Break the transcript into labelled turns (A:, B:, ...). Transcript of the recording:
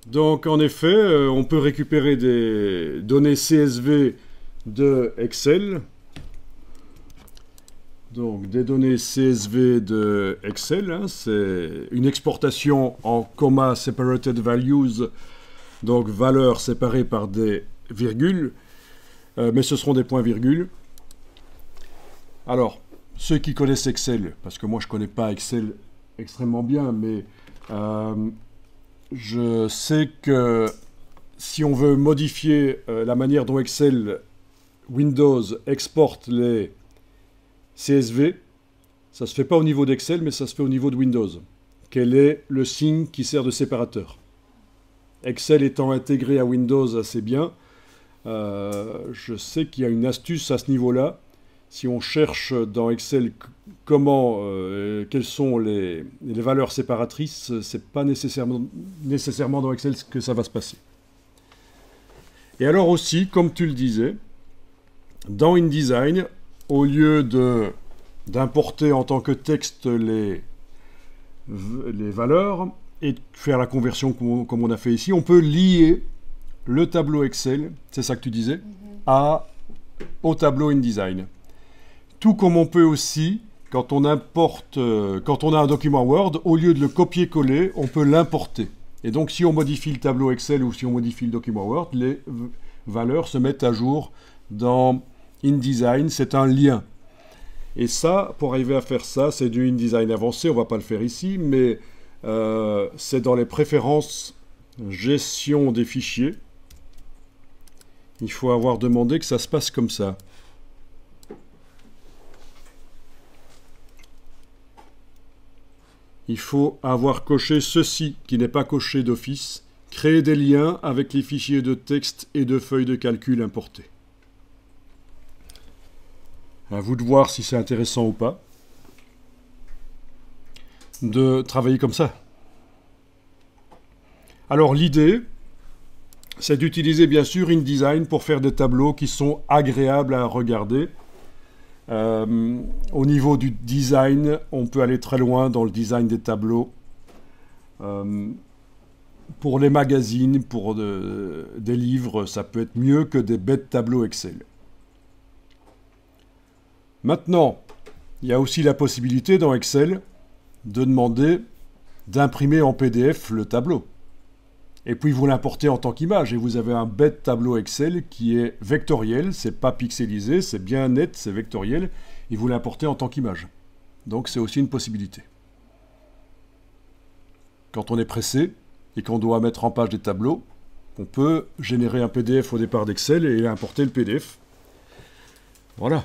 A: Donc en effet, on peut récupérer des données CSV de Excel. Donc des données CSV de Excel, hein, c'est une exportation en comma separated values, donc valeurs séparées par des virgules, mais ce seront des points-virgules. Alors, ceux qui connaissent Excel, parce que moi je ne connais pas Excel extrêmement bien, mais je sais que si on veut modifier la manière dont Excel Windows exporte les CSV, ça ne se fait pas au niveau d'Excel, mais ça se fait au niveau de Windows. Quel est le signe qui sert de séparateur? Excel étant intégré à Windows assez bien, je sais qu'il y a une astuce à ce niveau-là. Si on cherche dans Excel quelles sont les valeurs séparatrices, c'est pas nécessairement dans Excel que ça va se passer. Et alors aussi, comme tu le disais, dans InDesign, au lieu d'importer en tant que texte les valeurs et de faire la conversion comme on a fait ici, on peut lier le tableau Excel, c'est ça que tu disais, au tableau InDesign. Tout comme on peut aussi, quand on a un document Word, au lieu de le copier-coller, on peut l'importer. Et donc si on modifie le tableau Excel ou si on modifie le document Word, les valeurs se mettent à jour dans InDesign, c'est un lien. Et ça, pour arriver à faire ça, c'est du InDesign avancé, on ne va pas le faire ici, mais c'est dans les préférences gestion des fichiers. Il faut avoir demandé que ça se passe comme ça. Il faut avoir coché ceci, qui n'est pas coché d'office, créer des liens avec les fichiers de texte et de feuilles de calcul importés. À vous de voir si c'est intéressant ou pas de travailler comme ça. Alors l'idée, c'est d'utiliser bien sûr InDesign pour faire des tableaux qui sont agréables à regarder. Au niveau du design, on peut aller très loin dans le design des tableaux. Pour les magazines, pour des livres, ça peut être mieux que des bêtes tableaux Excel. Maintenant, il y a aussi la possibilité dans Excel de demander d'imprimer en PDF le tableau. Et puis vous l'importez en tant qu'image et vous avez un bête tableau Excel qui est vectoriel, c'est pas pixelisé, c'est bien net, c'est vectoriel, et vous l'importez en tant qu'image. Donc c'est aussi une possibilité. Quand on est pressé et qu'on doit mettre en page des tableaux, on peut générer un PDF au départ d'Excel et importer le PDF. Voilà.